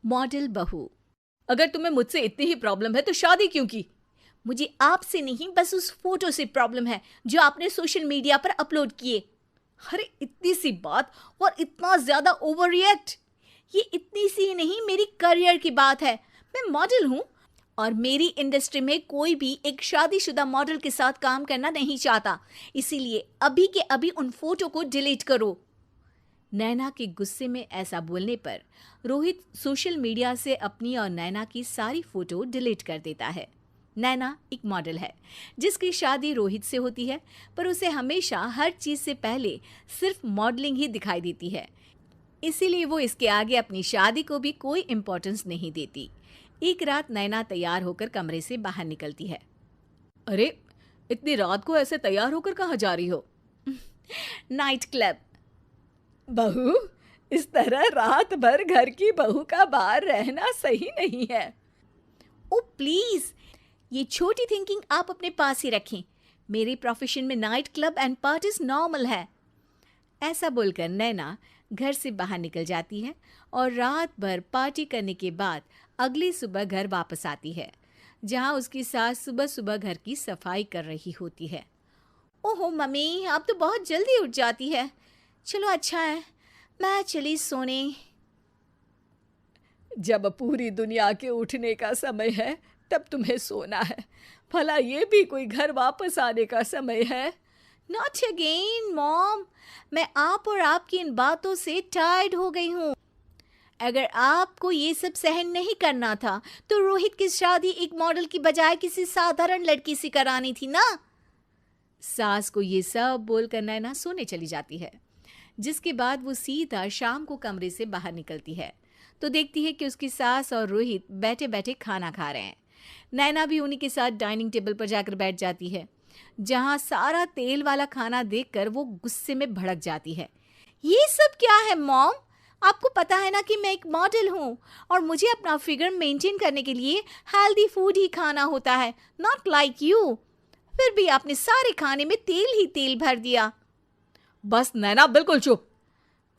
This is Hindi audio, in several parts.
मॉडल बहू। अगर तुम्हें मुझसे इतनी ही प्रॉब्लम है तो शादी क्यों की? मुझे आपसे नहीं, बस उस फोटो से प्रॉब्लम है जो आपने सोशल मीडिया पर अपलोड किए। अरे इतनी सी बात और इतना ज्यादा ओवर रिएक्ट। ये इतनी सी ही नहीं, मेरी करियर की बात है। मैं मॉडल हूँ और मेरी इंडस्ट्री में कोई भी एक शादीशुदा मॉडल के साथ काम करना नहीं चाहता। इसीलिए अभी के अभी उन फोटो को डिलीट करो। नैना के गुस्से में ऐसा बोलने पर रोहित सोशल मीडिया से अपनी और नैना की सारी फोटो डिलीट कर देता है। नैना एक मॉडल है जिसकी शादी रोहित से होती है, पर उसे हमेशा हर चीज से पहले सिर्फ मॉडलिंग ही दिखाई देती है। इसीलिए वो इसके आगे अपनी शादी को भी कोई इम्पोर्टेंस नहीं देती। एक रात नैना तैयार होकर कमरे से बाहर निकलती है। अरे इतनी रात को ऐसे तैयार होकर कहाँ जा रही हो? Night club. बहू, इस तरह रात भर घर की बहू का बाहर रहना सही नहीं है। ओ प्लीज, ये छोटी थिंकिंग आप अपने पास ही रखें। मेरे प्रोफेशन में night club and parties normal है। ऐसा बोलकर नैना घर से बाहर निकल जाती है और रात भर पार्टी करने के बाद अगली सुबह घर वापस आती है, जहां उसकी सास सुबह सुबह घर की सफाई कर रही होती है। ओहो मम्मी, आप तो बहुत जल्दी उठ जाती है। चलो अच्छा है, मैं चली सोने। जब पूरी दुनिया के उठने का समय है तब तुम्हें सोना है। भला ये भी कोई घर वापस आने का समय है? नॉट अगेन मॉम, मैं आप और आपकी इन बातों से टायर्ड हो गई हूँ। अगर आपको ये सब सहन नहीं करना था तो रोहित की शादी एक मॉडल की बजाय किसी साधारण लड़की से करानी थी ना। सास को ये सब बोलकर नैना सोने चली जाती है, जिसके बाद वो सीधा शाम को कमरे से बाहर निकलती है तो देखती है कि उसकी सास और रोहित बैठे बैठे खाना खा रहे हैं। नैना भी उन्हीं के साथ डाइनिंग टेबल पर जाकर बैठ जाती है, जहां सारा तेल वाला खाना देखकर वो गुस्से में भड़क जाती है। ये सब क्या है मॉम? आपको पता है ना कि मैं एक मॉडल हूँ और मुझे अपना फिगर मेंटेन करने के लिए हेल्दी फूड ही खाना होता है, नॉट लाइक यू। फिर भी आपने सारे खाने में तेल ही तेल भर दिया। बस नैना, बिल्कुल चुप।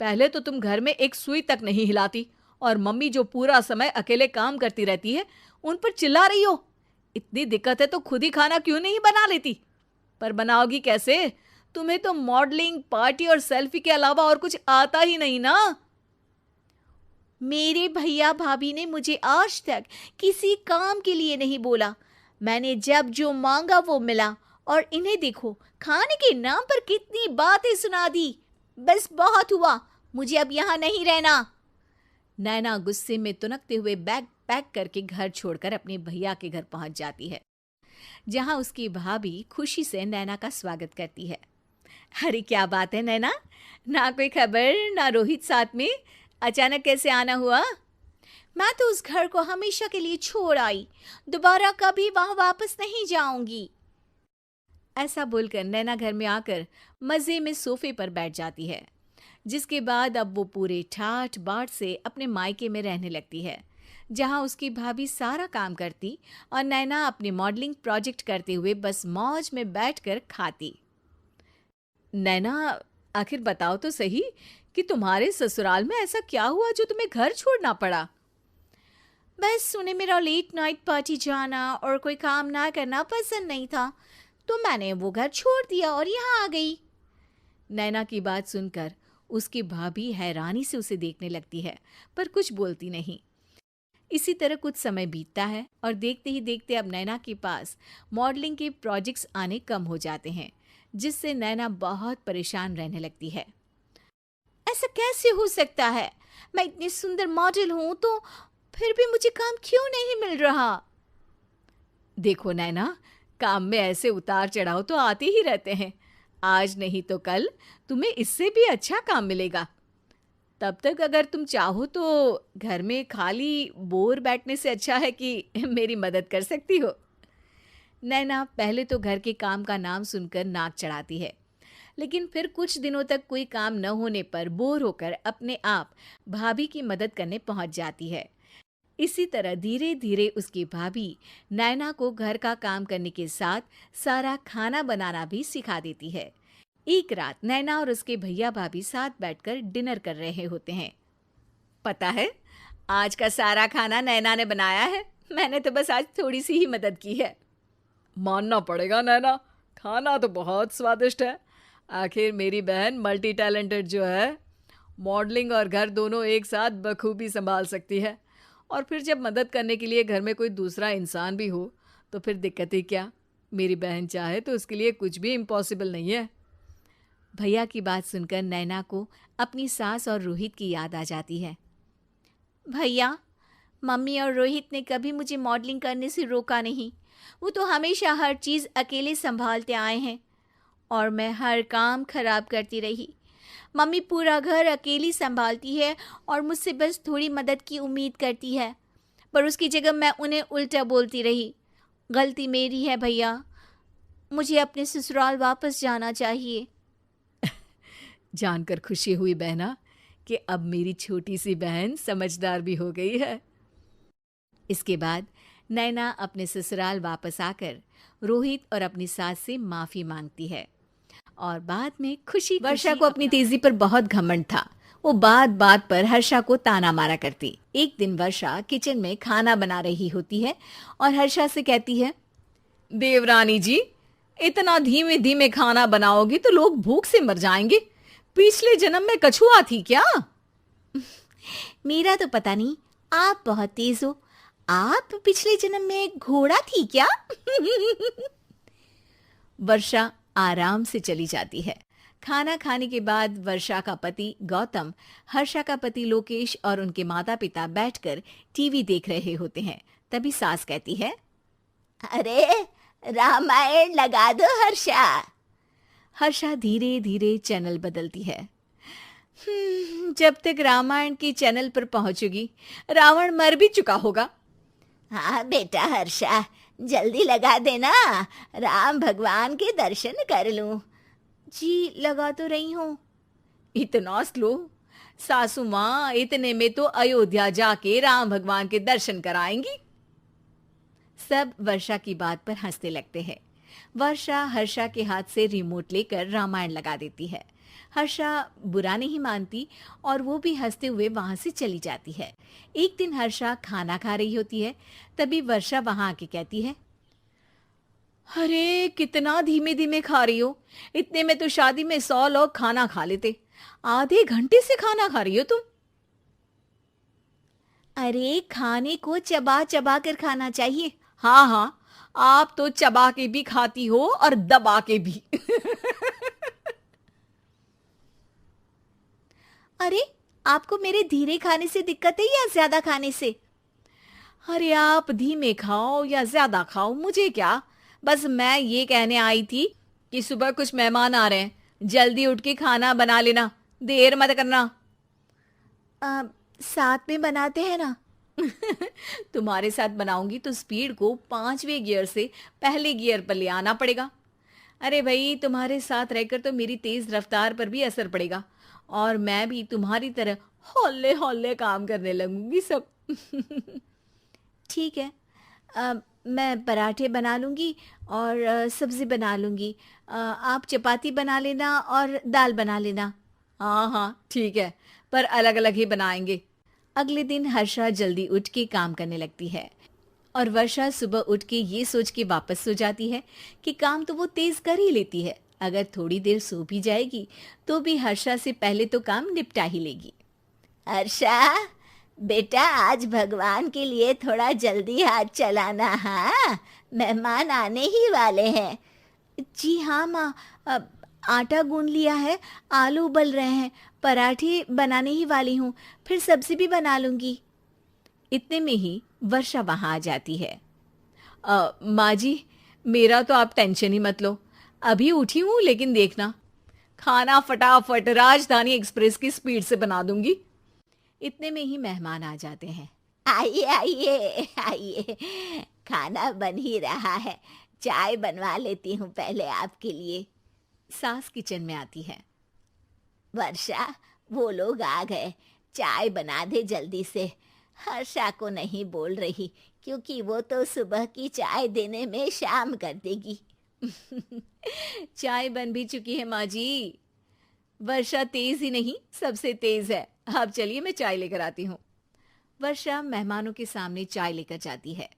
पहले तो तुम घर में एक सुई तक नहीं हिलाती और मम्मी जो पूरा समय अकेले काम करती रहती है उन पर चिल्ला रही हो। इतनी दिक्कत है तो खुद ही खाना क्यों नहीं बना लेती? पर बनाओगी कैसे? तुम्हें तो मॉडलिंग, पार्टी और सेल्फी के अलावा और कुछ आता ही नहीं ना। मेरे भैया भाभी ने मुझे आज तक किसी काम के लिए नहीं बोला। मैंने जब जो मांगा वो मिला और इन्हें देखो, खाने के नाम पर कितनी बातें सुना दी। बस बहुत हुआ, मुझे अब यहाँ नहीं रहना। नैना गुस्से में तुनकते हुए बैग पैक करके घर छोड़कर अपने भैया के घर पहुंच जाती है, जहां उसकी भाभी खुशी से नैना का स्वागत करती है। अरे क्या बात है नैना, ना कोई खबर ना रोहित साथ में, अचानक कैसे आना हुआ? मैं तो उस घर को हमेशा के लिए छोड़ आई, दोबारा कभी वहां वापस नहीं जाऊंगी। ऐसा बोलकर नैना घर में आकर मजे में सोफे पर बैठ जाती है, जिसके बाद अब वो पूरे ठाठ बाट से अपने मायके में रहने लगती है, जहां उसकी भाभी सारा काम करती और नैना अपने मॉडलिंग प्रोजेक्ट करते हुए बस मौज में बैठकर खाती। नैना, आखिर बताओ तो सही कि तुम्हारे ससुराल में ऐसा क्या हुआ जो तुम्हें घर छोड़ना पड़ा? बस उन्हें मेरा लेट नाइट पार्टी जाना और कोई काम ना करना पसंद नहीं था, तो मैंने वो घर छोड़ दिया और यहाँ आ गई। नैना की बात सुनकर उसकी भाभी हैरानी से उसे देखने लगती है, पर कुछ बोलती नहीं। इसी तरह कुछ समय बीतता है और देखते ही देखते अब नैना के पास मॉडलिंग के प्रोजेक्ट्स आने कम हो जाते हैं, जिससे नैना बहुत परेशान रहने लगती है। ऐसा कैसे हो सकता है? मैं इतनी सुंदर मॉडल हूं तो फिर भी मुझे काम क्यों नहीं मिल रहा? देखो नैना, काम में ऐसे उतार चढ़ाव तो आते ही रहते हैं। आज नहीं तो कल तुम्हें इससे भी अच्छा काम मिलेगा। तब तक अगर तुम चाहो तो घर में खाली बोर बैठने से अच्छा है कि मेरी मदद कर सकती हो। नैना पहले तो घर के काम का नाम सुनकर नाक चढ़ाती है, लेकिन फिर कुछ दिनों तक कोई काम न होने पर बोर होकर अपने आप भाभी की मदद करने पहुंच जाती है। इसी तरह धीरे धीरे उसकी भाभी नैना को घर का काम करने के साथ सारा खाना बनाना भी सिखा देती है। एक रात नैना और उसके भैया भाभी साथ बैठकर डिनर कर रहे होते हैं। पता है, आज का सारा खाना नैना ने बनाया है, मैंने तो बस आज थोड़ी सी ही मदद की है। मानना पड़ेगा नैना, खाना तो बहुत स्वादिष्ट है। आखिर मेरी बहन मल्टी टैलेंटेड जो है, मॉडलिंग और घर दोनों एक साथ बखूबी संभाल सकती है। और फिर जब मदद करने के लिए घर में कोई दूसरा इंसान भी हो तो फिर दिक्कत ही क्या। मेरी बहन चाहे तो उसके लिए कुछ भी इम्पॉसिबल नहीं है। भैया की बात सुनकर नैना को अपनी सास और रोहित की याद आ जाती है। भैया, मम्मी और रोहित ने कभी मुझे मॉडलिंग करने से रोका नहीं। वो तो हमेशा हर चीज़ अकेले संभालते आए हैं और मैं हर काम खराब करती रही। मम्मी पूरा घर अकेली संभालती है और मुझसे बस थोड़ी मदद की उम्मीद करती है, पर उसकी जगह मैं उन्हें उल्टा बोलती रही। गलती मेरी है भैया, मुझे अपने ससुराल वापस जाना चाहिए। जानकर खुशी हुई बहना कि अब मेरी छोटी सी बहन समझदार भी हो गई है। इसके बाद नैना अपने ससुराल वापस आकर रोहित और अपनी सास से माफ़ी मांगती है और बाद में खुशी वर्षा को अपनी तेजी पर बहुत घमंड था। वो बात बात पर हर्षा को ताना मारा करती। एक दिन वर्षा किचन में खाना बना रही होती है और हर्षा से कहती है, देवरानी जी, इतना धीमे धीमे खाना बनाओगी तो लोग भूख से मर जाएंगे। पिछले जन्म में कछुआ थी क्या? मेरा तो पता नहीं, आप बहुत तेज हो। आप पिछले जन्म में घोड़ा थी क्या? वर्षा आराम से चली जाती है। खाना खाने के बाद वर्षा का पति गौतम, हर्षा का पति लोकेश और उनके माता पिता बैठकर टीवी देख रहे होते हैं। तभी सास कहती है, अरे रामायण लगा दो हर्षा। हर्षा धीरे धीरे चैनल बदलती है। जब तक रामायण की चैनल पर पहुंचेगी रावण मर भी चुका होगा। हाँ बेटा हर्षा, जल्दी लगा देना, राम भगवान के दर्शन कर लूं। जी लगा तो रही हूं। इतना स्लो? सासू माँ इतने में तो अयोध्या जाके राम भगवान के दर्शन कराएंगी। सब वर्षा की बात पर हंसने लगते हैं। वर्षा हर्षा के हाथ से रिमोट लेकर रामायण लगा देती है। हर्षा बुरा नहीं मानती और वो भी हंसते हुए वहां से चली जाती है। एक दिन हर्षा खाना खा रही होती है, तभी वर्षा वहां आके कहती है, अरे कितना धीमे धीमे खा रही हो, इतने में तो शादी में 100 लोग खाना खा लेते। आधे घंटे से खाना खा रही हो तुम। अरे खाने को चबा चबा कर खाना चाहिए। हाँ हाँ, आप तो चबा के भी खाती हो और दबा के भी। अरे आपको मेरे धीरे खाने से दिक्कत है या ज्यादा खाने से? अरे आप धीमे खाओ या ज्यादा खाओ मुझे क्या, बस मैं ये कहने आई थी कि सुबह कुछ मेहमान आ रहे हैं, जल्दी उठ के खाना बना लेना, देर मत करना। साथ में बनाते हैं ना। तुम्हारे साथ बनाऊंगी तो स्पीड को 5वें गियर से पहले गियर पर ले आना पड़ेगा। अरे भाई, तुम्हारे साथ रहकर तो मेरी तेज रफ्तार पर भी असर पड़ेगा और मैं भी तुम्हारी तरह हौले हौले काम करने लगूंगी सब। ठीक है, मैं पराठे बना लूँगी और सब्ज़ी बना लूँगी। आप चपाती बना लेना और दाल बना लेना। हाँ हाँ ठीक है, पर अलग अलग ही बनाएंगे। अगले दिन हर्षा जल्दी उठ के काम करने लगती है और वर्षा सुबह उठ के ये सोच के वापस सो जाती है कि काम तो वो तेज कर ही लेती है। अगर थोड़ी देर सो भी जाएगी तो भी हर्षा से पहले तो काम निपटा ही लेगी। हर्षा बेटा, आज भगवान के लिए थोड़ा जल्दी हाथ चलाना। हाँ, मेहमान आने ही वाले हैं। जी हाँ माँ, आटा गूंद लिया है, आलू उबल रहे हैं, पराठे बनाने ही वाली हूँ, फिर सब्जी भी बना लूँगी। इतने में ही वर्षा वहाँ आ जाती है। माँ जी, मेरा तो आप टेंशन ही मत लो, अभी उठी हूँ, लेकिन देखना खाना फटाफट राजधानी एक्सप्रेस की स्पीड से बना दूंगी। इतने में ही मेहमान आ जाते हैं। आइए आइए आइए, खाना बन ही रहा है, चाय बनवा लेती हूँ पहले आपके लिए। सास किचन में आती है। वर्षा, वो लोग आ गए, चाय बना दे जल्दी से। हर्षा को नहीं बोल रही क्योंकि वो तो सुबह की चाय देने में शाम कर देगी। चाय बन भी चुकी है माँ जी। वर्षा तेज ही नहीं, सबसे तेज है। आप चलिए, मैं चाय लेकर आती हूँ। वर्षा मेहमानों के सामने चाय लेकर जाती है।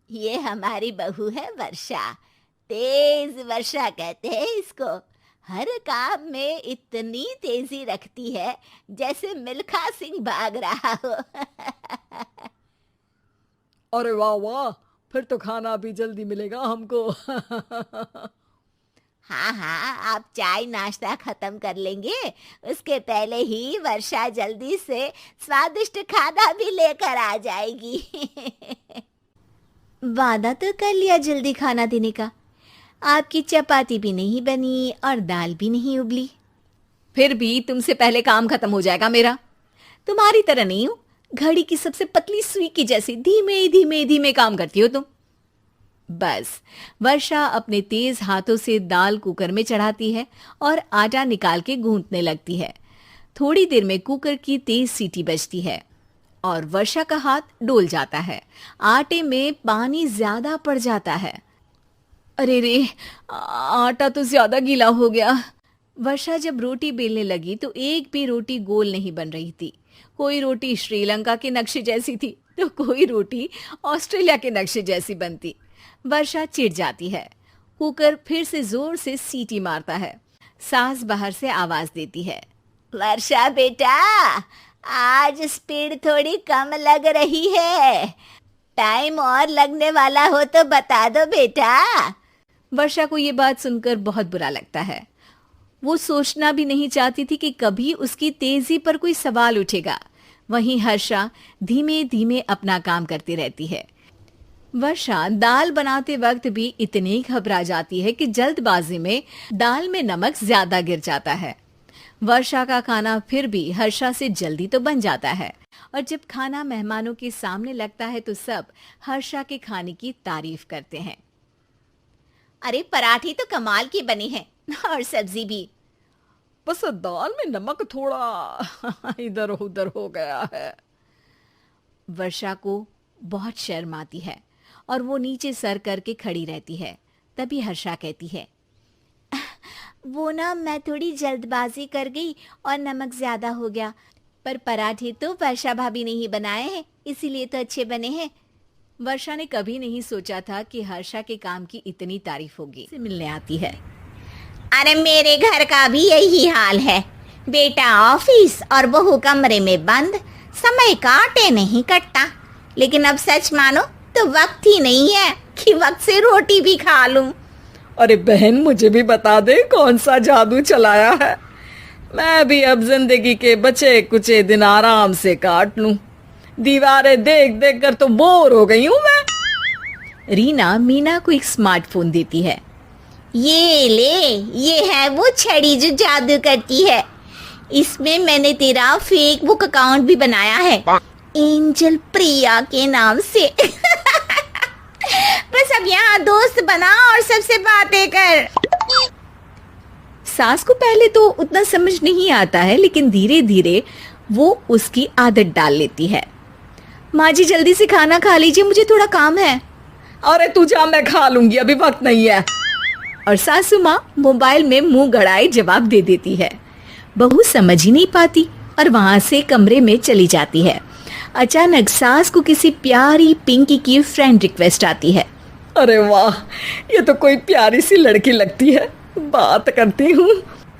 ये हमारी बहू है वर्षा, तेज वर्षा कहते हैं इसको। हर काम में इतनी तेजी रखती है जैसे मिल्खा सिंह भाग रहा हो। अरे वाह वाह, फिर तो खाना भी जल्दी मिलेगा हमको। हाँ हाँ, आप चाय नाश्ता खत्म कर लेंगे, उसके पहले ही वर्षा जल्दी से स्वादिष्ट खाना भी लेकर आ जाएगी। वादा तो कर लिया जल्दी खाना देने का, आपकी चपाती भी नहीं बनी और दाल भी नहीं उबली। फिर भी तुमसे पहले काम खत्म हो जाएगा मेरा। तुम्हारी तरह नहीं हूं, घड़ी की सबसे पतली सुई की जैसी धीमे धीमे धीमे काम करती हो तुम। बस वर्षा अपने तेज हाथों से दाल कुकर में चढ़ाती है और आटा निकाल के गूंथने लगती है। थोड़ी देर में कुकर की तेज सीटी बजती है और वर्षा का हाथ डोल जाता है। आटे में पानी ज्यादा पड़ जाता है। अरे रे, आटा तो ज्यादा गीला हो गया। वर्षा जब रोटी बेलने लगी तो एक भी रोटी गोल नहीं बन रही थी। कोई रोटी श्रीलंका के नक्शे जैसी थी तो कोई रोटी ऑस्ट्रेलिया के नक्शे जैसी बनती। वर्षा चिढ़ जाती है। कुकर फिर से जोर से सीटी मारता है। सास बाहर से आवाज देती है, वर्षा बेटा, आज स्पीड थोड़ी कम लग रही है, टाइम और लगने वाला हो तो बता दो बेटा। वर्षा को ये बात सुनकर बहुत बुरा लगता है। वो सोचना भी नहीं चाहती थी कि कभी उसकी तेजी पर कोई सवाल उठेगा। वहीं हर्षा धीमे धीमे अपना काम करती रहती है। वर्षा दाल बनाते वक्त भी इतनी घबरा जाती है कि जल्दबाजी में दाल में नमक ज्यादा गिर जाता है। वर्षा का खाना फिर भी हर्षा से जल्दी तो बन जाता है और जब खाना मेहमानों के सामने लगता है तो सब हर्षा के खाने की तारीफ करते हैं। अरे पराठे तो कमाल की बनी है और सब्जी भी, बस दाल में नमक थोड़ा इधर उधर हो गया है। वर्षा को बहुत शर्म आती है और वो नीचे सर करके खड़ी रहती है। तभी हर्षा कहती है, वो ना मैं थोड़ी जल्दबाजी कर गई और नमक ज्यादा हो गया, पर पराठे तो वर्षा भाभी ने ही बनाए हैं, इसीलिए तो अच्छे बने हैं। वर्षा ने कभी नहीं सोचा था कि हर्षा के काम की इतनी तारीफ होगी। से मिलने आती है। अरे मेरे घर का भी यही हाल है, बेटा ऑफिस और बहू कमरे में बंद, समय काटे नहीं कटता। लेकिन अब सच मानो तो वक्त ही नहीं है कि वक्त से रोटी भी खा लूं। अरे बहन, मुझे भी बता दे कौन सा जादू चलाया है, मैं भी अब जिंदगी के बचे कुचे दिन आराम से काट लूं। दीवारें देख देख कर तो बोर हो गई हूं मैं। रीना मीना को एक स्मार्टफोन देती है। ये ले, ये है वो छड़ी जो जादू करती है। इसमें मैंने तेरा फेसबुक अकाउंट भी बनाया है, एंजल प्रिया के नाम से। बस अब यहाँ दोस्त बना और सबसे बातें कर। सास को पहले तो उतना समझ नहीं आता है, लेकिन धीरे धीरे वो उसकी आदत डाल लेती है। माँ जी जल्दी से खाना खा लीजिए, मुझे थोड़ा काम है। अरे तू जा, मैं खा लूंगी, अभी वक्त नहीं है। और सासू माँ मोबाइल में मुंह गड़ाए जवाब दे देती है। बहू समझ ही नहीं पाती और वहां से कमरे में चली जाती है। अचानक सास को किसी प्यारी पिंकी की फ्रेंड रिक्वेस्ट आती है। अरे वाह, ये तो कोई प्यारी सी लड़की लगती है, बात करती हूँ।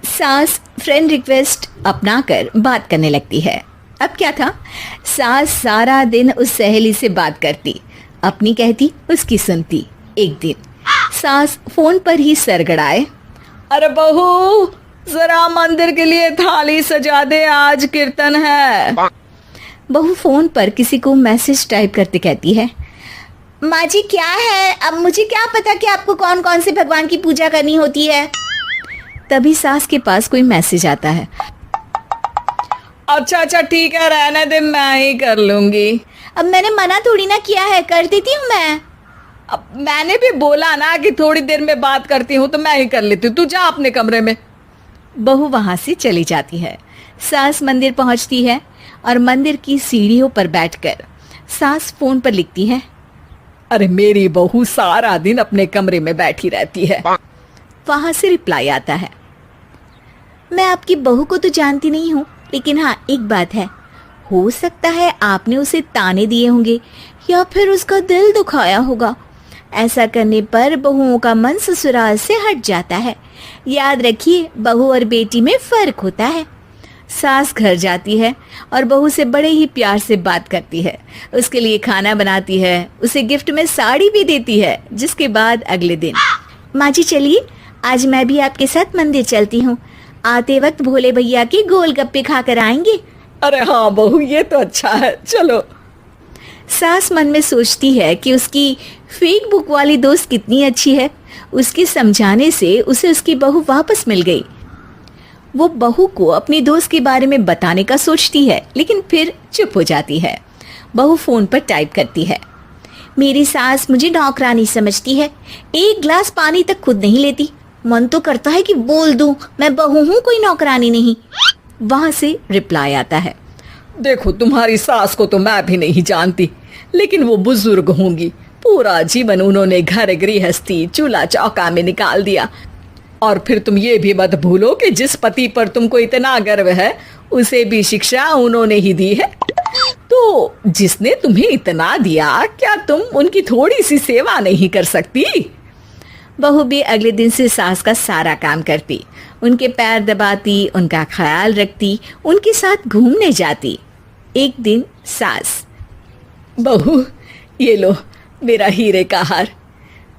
सास फ्रेंड रिक्वेस्ट अपनाकर बात करने लगती है। अब क्या था, सास सारा दिन उस सहेली से बात करती, अपनी कहती उसकी सुनती। एक दिन सास फोन पर ही सरगड़ाए, अरे बहू जरा मंदिर के लिए थाली सजा दे, आज कीर्तन है। बहू फोन पर किसी को मैसेज टाइप करते कहती है, माँ जी क्या है, अब मुझे क्या पता कि आपको कौन कौन से भगवान की पूजा करनी होती है। तभी सास के पास कोई मैसेज आता है। अच्छा अच्छा ठीक है, रहने दे, मैं ही कर लूंगी। अब मैंने मना थोड़ी ना किया है, कर देती हूँ मैं। अब मैंने भी बोला ना कि थोड़ी देर में बात करती हूँ, तो मैं ही कर लेती हूँ, तू जा अपने कमरे में। बहू वहां से चली जाती है। सास मंदिर पहुंचती है और मंदिर की सीढ़ियों पर बैठकर सास फोन पर लिखती है, अरे मेरी बहू सारा दिन अपने कमरे में बैठी रहती है। वहां से रिप्लाई आता है, मैं आपकी बहू को तो जानती नहीं हूँ, लेकिन हाँ एक बात है, हो सकता है आपने उसे ताने दिए होंगे या फिर उसका दिल दुखाया होगा। ऐसा करने पर बहुओं का मन ससुराल से हट जाता है। याद रखिए, बहू और बेटी में फर्क होता है। सास घर जाती है और बहू से बड़े ही प्यार से बात करती है, उसके लिए खाना बनाती है, उसे गिफ्ट में साड़ी भी देती है। जिसके बाद अगले दिन, माँ जी चलिए, आज मैं भी आपके साथ मंदिर चलती हूँ। आते वक्त भोले भैया के गोलगप्पे खाकर आएंगे। अरे हाँ बहू, ये तो अच्छा है, चलो। सास मन में सोचती है कि उसकी फेक बुक वाली दोस्त कितनी अच्छी है। उसके समझाने से उसे उसकी बहू वापस मिल गई। वो बहू को अपनी दोस्त के बारे में बताने का सोचती है, लेकिन फिर चुप हो जाती है। बहू फोन पर टाइप करती है, मेरी सास मुझे नौकरानी समझती है, एक गिलास पानी तक खुद नहीं लेती। मन तो करता है कि बोल दूं, मैं बहू हूं, कोई नौकरानी नहीं। वहां से रिप्लाई आता है, देखो तुम्हारी सास को तो मैं भी नहीं जानती, लेकिन वो बुजुर्ग होंगी। पूरा जीवन उन्होंने घर गृहस्थी चूल्हा चौका में निकाल दिया। और फिर तुम ये भी मत भूलो कि जिस पति पर तुमको इतना गर्व है, उसे भी शिक्षा उन्होंने ही दी है। तो जिसने तुम्हें इतना दिया, क्या तुम उनकी थोड़ी सी सेवा नहीं कर सकती? बहू भी अगले दिन से सास का सारा काम करती, उनके पैर दबाती, उनका ख्याल रखती, उनके साथ घूमने जाती। एक दिन सास, बहू ये लो मेरा हीरे का हार।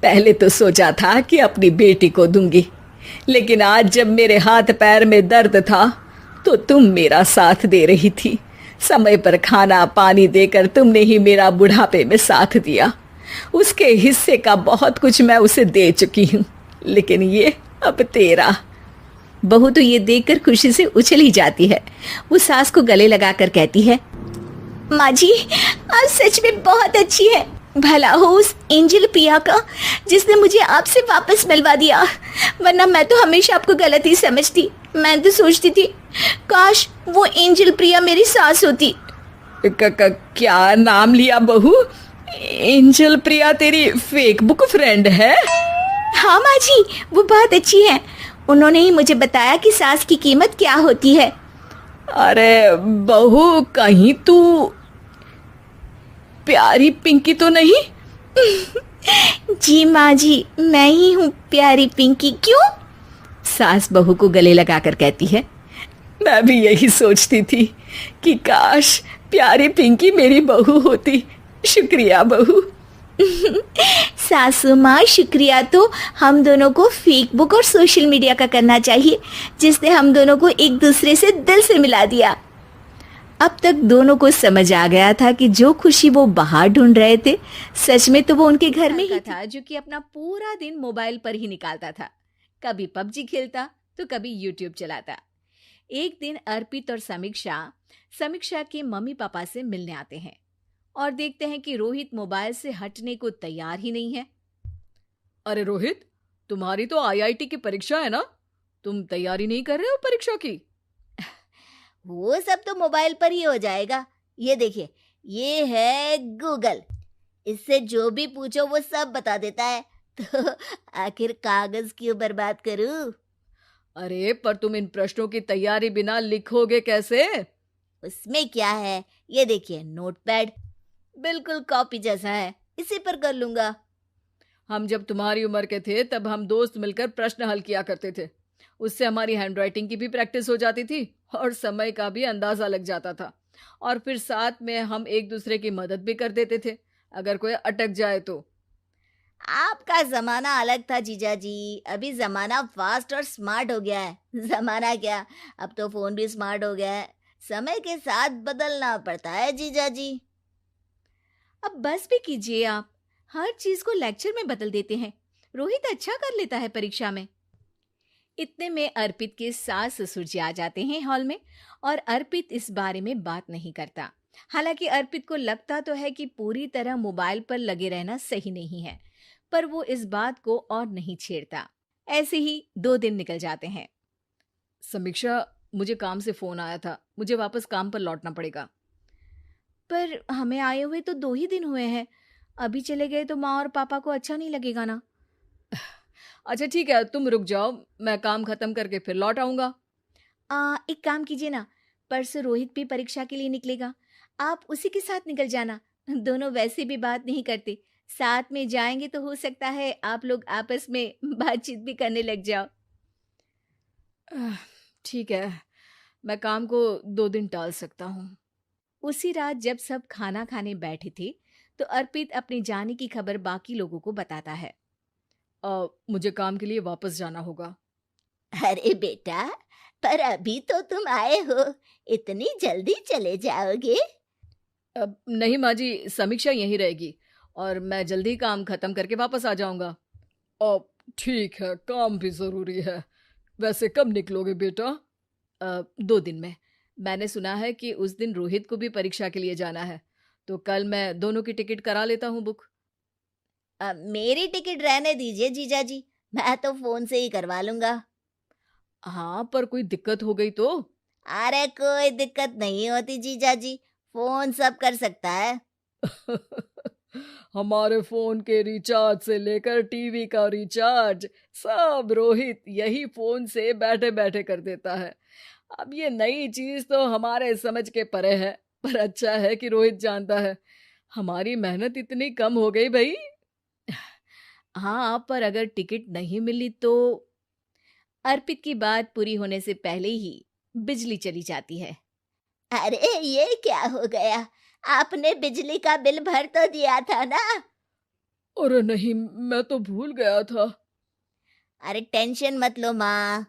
पहले तो सोचा था कि अपनी बेटी को दूंगी, लेकिन आज जब मेरे हाथ पैर में दर्द था तो तुम मेरा साथ दे रही थी। समय पर खाना पानी देकर तुमने ही मेरा बुढ़ापे में साथ दिया। उसके हिस्से का बहुत कुछ मैं उसे दे चुकी हूँ, लेकिन ये अब तेरा। बहू तो ये देखकर खुशी से उछल ही जाती है। वो सास को गले लगाकर कहती है, माँ जी आप सच में बहुत अच्छी है। भला हो उस एंजल प्रिया का जिसने मुझे आपसे वापस मिलवा दिया, वरना मैं तो हमेशा आपको गलत ही समझती। मैं तो सोचती थी काश वो एंजल प्रिया मेरी सास होती। क्या नाम लिया बहू? एंजल प्रिया तेरी फेक बुक फ्रेंड है? हाँ माँ जी, वो बहुत अच्छी है। उन्होंने ही मुझे बताया कि सास की कीमत क्या होती है। अरे बहू, कहीं तू प्यारी पिंकी तो नहीं? जी माँ जी, मैं ही हूँ प्यारी पिंकी। क्यों? सास बहू को गले लगाकर कहती है, मैं भी यही सोचती थी कि काश प्यारी पिंकी मेरी बहू होती। शुक्रिया बहू। सासू माँ, शुक्रिया तो हम दोनों को फेक बुक और सोशल मीडिया का करना चाहिए, जिसने हम दोनों को एक दूसरे से दिल से मिला दिया। अब तक दोनों को समझ आ गया था कि जो खुशी वो बाहर ढूंढ रहे थे, सच में तो वो उनके घर में ही था, जो कि अपना पूरा दिन मोबाइल पर ही निकालता था। कभी पबजी खेलता तो कभी यूट्यूब चलाता। एक दिन अर्पित और समीक्षा के मम्मी पापा से मिलने आते हैं और देखते हैं कि रोहित मोबाइल से हटने को तैयार ही नहीं है। अरे रोहित, तुम्हारी तो आईआईटी की परीक्षा है ना? तुम तैयारी नहीं कर रहे हो परीक्षा की? वो सब तो मोबाइल पर ही हो जाएगा। ये देखिए, ये है गूगल, इससे जो भी पूछो वो सब बता देता है। तो आखिर कागज क्यों बर्बाद करूं? अरे पर तुम इन प्रश्नों की तैयारी बिना लिखोगे कैसे? उसमें क्या है, ये देखिए नोटपैड, बिल्कुल कॉपी जैसा है, इसी पर कर लूंगा। हम जब तुम्हारी उम्र के थे तब हम दोस्त मिलकर प्रश्न हल किया करते थे। उससे हमारी हैंडराइटिंग की भी प्रैक्टिस हो जाती थी और समय का भी अंदाजा लग जाता था। और फिर साथ में हम एक दूसरे की मदद भी कर देते थे अगर कोई अटक जाए तो। आपका जमाना अलग था जीजा जी, अभी जमाना फास्ट और स्मार्ट हो गया है। जमाना क्या, अब तो फोन भी स्मार्ट हो गया है। समय के साथ बदलना पड़ता है जीजा जी। अब बस भी कीजिए आप, हर चीज को लेक्चर में बदल देते हैं। रोहित अच्छा कर लेता है परीक्षा में। इतने में अर्पित के सास ससुर जी आ जाते हैं हॉल में और अर्पित इस बारे में बात नहीं करता। हालांकि अर्पित को लगता तो है कि पूरी तरह मोबाइल पर लगे रहना सही नहीं है, पर वो इस बात को और नहीं छेड़ता। ऐसे ही 2 दिन निकल जाते हैं। समीक्षा, मुझे काम से फोन आया था, मुझे वापस काम पर लौटना पड़ेगा। पर हमें आए हुए तो 2 ही दिन हुए हैं, अभी चले गए तो माँ और पापा को अच्छा नहीं लगेगा ना। अच्छा ठीक है, तुम रुक जाओ, मैं काम खत्म करके फिर लौट आऊंगा। एक काम कीजिए ना, परसों रोहित भी परीक्षा के लिए निकलेगा, आप उसी के साथ निकल जाना। दोनों वैसे भी बात नहीं करते, साथ में जाएंगे तो हो सकता है आप लोग आपस में बातचीत भी करने लग जाओ। आह, ठीक है, मैं काम को 2 दिन टाल सकता हूँ। उसी रात जब सब खाना खाने बैठे थे तो अर्पित अपने जाने की खबर बाकी लोगों को बताता है। मुझे काम के लिए वापस जाना होगा। अरे बेटा, पर अभी तो तुम आए हो, इतनी जल्दी चले जाओगे? नहीं माँ जी, समीक्षा यहीं रहेगी और मैं जल्दी काम खत्म करके वापस आ जाऊंगा। ठीक है, काम भी ज़रूरी है। वैसे कब निकलोगे बेटा? 2 दिन में। मैंने सुना है कि उस दिन रोहित को भी परीक्षा के लिए जाना है, तो कल मैं दोनों की टिकट करा लेता हूँ बुक। मेरी टिकट रहने दीजिए जीजा जी, मैं तो फोन से ही करवा लूंगा। हाँ, पर कोई दिक्कत हो गई तो? अरे कोई दिक्कत नहीं होती जीजा जी, फोन सब कर सकता है। हमारे फोन के रिचार्ज से लेकर टीवी का रिचार्ज सब रोहित यही फोन से बैठे बैठे कर देता है। अब ये नई चीज तो हमारे समझ के परे है, पर अच्छा है कि रोहित जानता है। हमारी मेहनत इतनी कम हो गई भाई। हाँ, पर अगर टिकट नहीं मिली तो? अर्पित की बात पूरी होने से पहले ही बिजली चली जाती है। अरे ये क्या हो गया, आपने बिजली का बिल भर तो दिया था ना? अरे नहीं, मैं तो भूल गया था। अरे टेंशन मत लो माँ।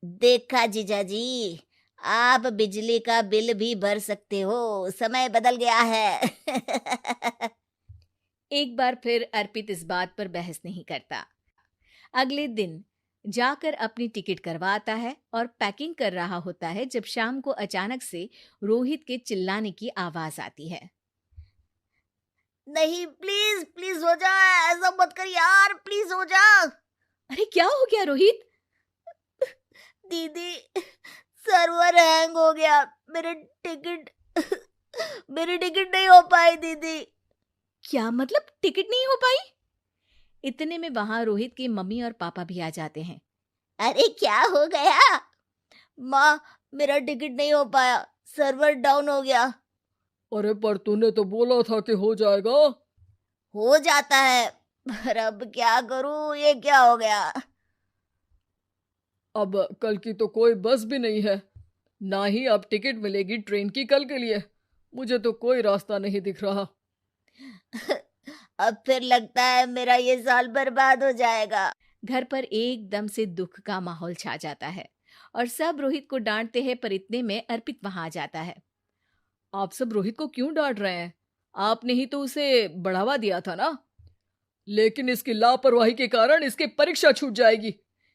देखा जीजा जी, आप बिजली का बिल भी भर सकते हो, समय बदल गया है। एक बार फिर अर्पित इस बात पर बहस नहीं करता। अगले दिन जाकर अपनी टिकट करवाता है और पैकिंग कर रहा होता है जब शाम को अचानक से रोहित के चिल्लाने की आवाज आती है। नहीं, प्लीज प्लीज हो जा, ऐसा मत कर यार, प्लीज हो जा। अरे क्या हो गया रोहित? दीदी, सर्वर हैंग हो गया, मेरी टिकट नहीं हो पाई दीदी। क्या मतलब टिकट नहीं हो पाई? इतने में वहां रोहित के मम्मी और पापा भी आ जाते हैं। अरे क्या हो गया? माँ, मेरा टिकट नहीं हो पाया, सर्वर डाउन हो गया। अरे पर तूने तो बोला था कि हो जाएगा। हो जाता है, पर अब क्या करूं, ये क्या हो गया? अब कल की तो कोई बस भी नहीं है, ना ही अब टिकट मिलेगी ट्रेन की कल के लिए। मुझे तो कोई रास्ता नहीं दिख रहा। अब फिर लगता है मेरा ये साल बर्बाद हो जाएगा। घर पर एकदम से दुख का माहौल छा जाता है और सब रोहित को डांटते हैं, पर इतने में अर्पित वहां आ जाता है। आप सब रोहित को क्यों डांट रहे हैं? आपने ही तो उसे बढ़ावा दिया था ना। लेकिन इसकी लापरवाही के कारण इसकी परीक्षा छूट जाएगी।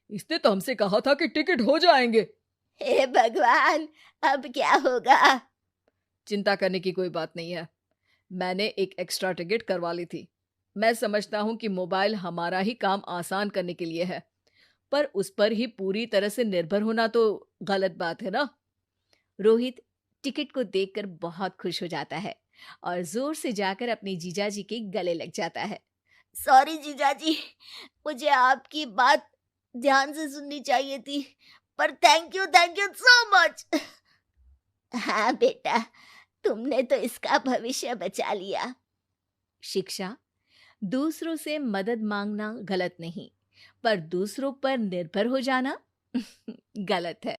इसने तो हमसे कहा था कि टिकट हो जाएंगे। हे भगवान, अब क्या होगा? चिंता करने की कोई बात नहीं है, मैंने एक एक्स्ट्रा टिकट करवा ली थी। मैं समझता हूँ कि मोबाइल हमारा ही काम आसान करने के लिए है, पर उस पर ही पूरी तरह से निर्भर होना तो गलत बात है ना। रोहित टिकट को देखकर बहुत खुश हो जाता है और जोर से जाकर अपने जीजाजी के गले लग जाता है। सॉरी जीजा जी, मुझे आपकी बात ध्यान से सुननी चाहिए थी, पर थैंक यू सो मच। हाँ बेटा, तुमने तो इसका भविष्य बचा लिया। शिक्षा, दूसरों से मदद मांगना गलत नहीं, पर दूसरों पर निर्भर हो जाना गलत है।